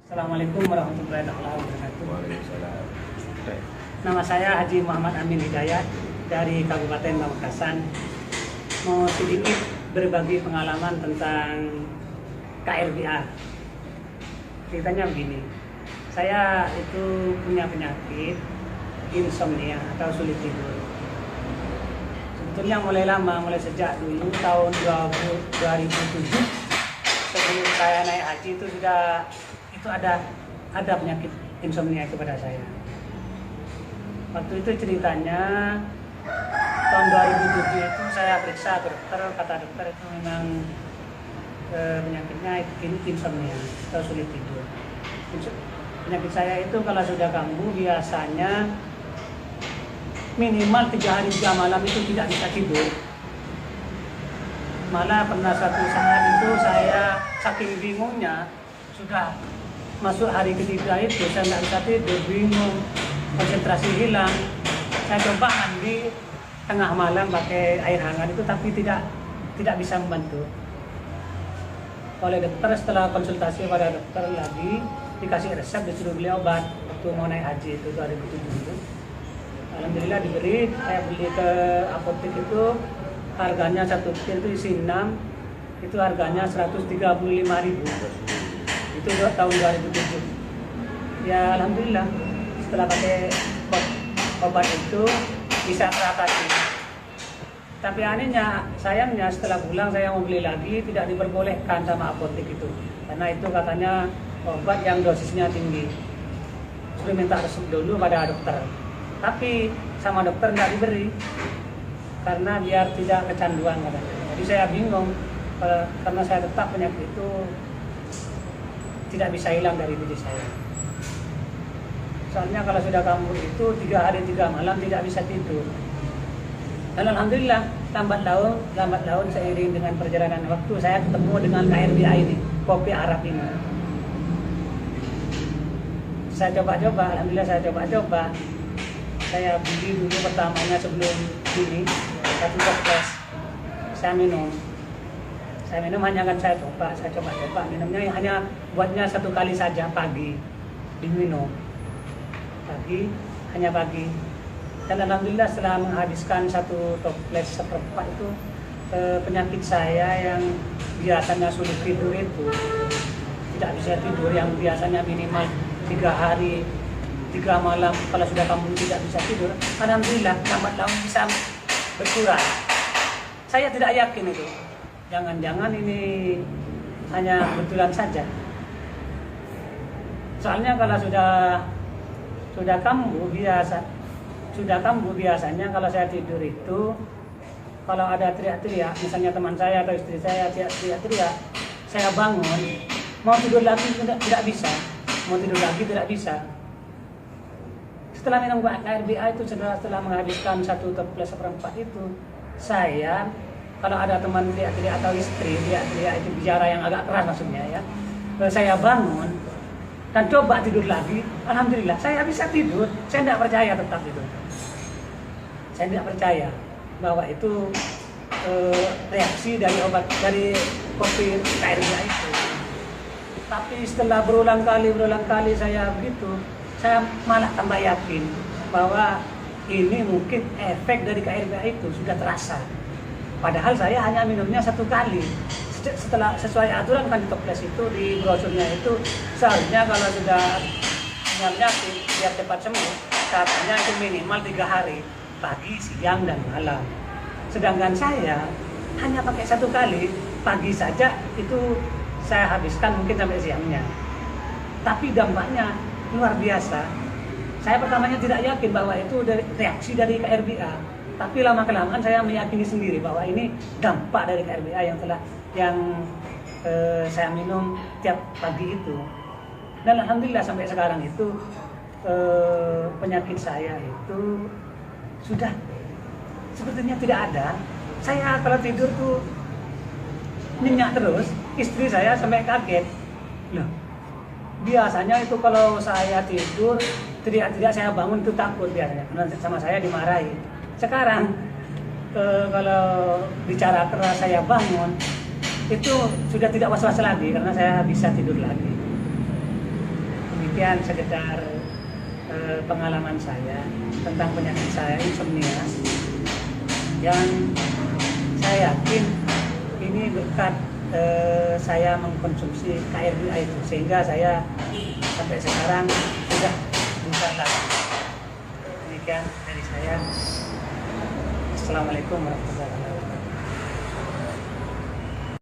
Assalamualaikum warahmatullahi wabarakatuh. Waalaikumsalam. Nama saya Haji Muhammad Amin Hidayat dari Kabupaten Pamekasan. Mau sedikit berbagi pengalaman tentang KRBA. Ceritanya begini, saya itu punya penyakit insomnia atau sulit tidur. Sebetulnya mulai lama, mulai sejak dulu tahun 2007 sebelum saya naik haji itu ada penyakit insomnia itu pada saya. Waktu itu ceritanya tahun 2007 itu saya periksa ke dokter, kata dokter itu memang penyakitnya insomnia atau sulit tidur. Penyakit saya itu kalau sudah kambuh biasanya minimal 3 hari 3 malam itu tidak bisa tidur. Malah pernah satu saat itu saya saking bingungnya, sudah masuk hari ketiga itu saya nggak bisa tidur, bingung, konsentrasi hilang. Saya coba mandi tengah malam pakai air hangat itu, tapi tidak bisa membantu. Oleh dokter, setelah konsultasi pada dokter lagi, dikasih resep, disuruh beli obat waktu mau naik haji itu 2007 itu. Alhamdulillah diberi, saya beli ke apotek itu, harganya 1 pil itu isi 6, itu harganya 135.000. Itu tahun 2007. Ya alhamdulillah, setelah pakai obat itu bisa teratasi. Tapi anehnya, sayangnya setelah pulang saya mau beli lagi, tidak diperbolehkan sama apotek itu, karena itu katanya obat yang dosisnya tinggi. Sudah minta resep dulu pada dokter, tapi sama dokter nggak diberi karena biar tidak kecanduan katanya. Jadi saya bingung, karena saya tetap penyakit itu tidak bisa hilang dari diri saya. Soalnya kalau sudah kambuh itu 3 hari 3 malam tidak bisa tidur. Dan alhamdulillah lambat laun seiring dengan perjalanan waktu saya ketemu dengan KRBA ini, kopi Arab ini. Saya coba-coba, alhamdulillah saya coba-coba. Saya beli dulu pertamanya sebelum ini 1 toples. Saya minum hanya kan saya coba minumnya hanya buatnya 1 kali saja pagi diminum hanya pagi, dan alhamdulillah setelah menghabiskan 1 toples seperempat itu penyakit saya yang biasanya sulit tidur itu tidak bisa tidur, yang biasanya minimal 3 hari 3 malam kalau sudah kamu tidak bisa tidur, alhamdulillah lambat laun bisa berkurang. Saya tidak yakin itu, jangan-jangan ini hanya kebetulan saja. Soalnya kalau sudah kambuh biasanya kalau saya tidur itu, kalau ada teriak-teriak, misalnya teman saya atau istri saya teriak-teriak, saya bangun, mau tidur lagi tidak bisa, mau tidur lagi tidak bisa. Setelah minum KRBA itu, setelah menghabiskan 1 toples seperempat itu, saya kalau ada teman teriak-teriak atau istri teriak-teriak itu bicara yang agak keras maksudnya ya, saya bangun dan coba tidur lagi, alhamdulillah saya bisa tidur. Saya tidak percaya tetap itu. Saya tidak percaya bahwa itu reaksi dari obat, dari kopi KRBA itu. Tapi setelah berulang kali saya begitu, saya malah tambah yakin bahwa ini mungkin efek dari KRBA itu sudah terasa. Padahal saya hanya minumnya 1 kali. Setelah sesuai aturan kan di toples itu, di brosurnya itu seharusnya kalau sudah punya penyakit biar cepat sembuh, katanya itu minimal 3 hari, pagi, siang, dan malam. Sedangkan saya hanya pakai 1 kali, pagi saja itu saya habiskan mungkin sampai siangnya. Tapi dampaknya luar biasa. Saya pertamanya tidak yakin bahwa itu reaksi dari KRBA, tapi lama-kelamaan saya meyakini sendiri bahwa ini dampak dari KRBA yang saya minum tiap pagi itu. Dan alhamdulillah sampai sekarang itu penyakit saya itu sudah sepertinya tidak ada. Saya kalau tidur tuh nyenyak terus, istri saya sampai kaget. Loh, biasanya itu kalau saya tidur teriak-teriak, saya bangun itu takut biasanya, karena sama saya dimarahi. Sekarang kalau bicara keras saya bangun, itu sudah tidak was-was lagi karena saya bisa tidur lagi. Demikian sekedar pengalaman saya tentang penyakit saya insomnia, yang saya yakin ini berkat saya mengkonsumsi KRDA itu, sehingga saya sampai sekarang sudah bukan lagi. Demikian dari saya. Assalamualaikum warahmatullahi wabarakatuh.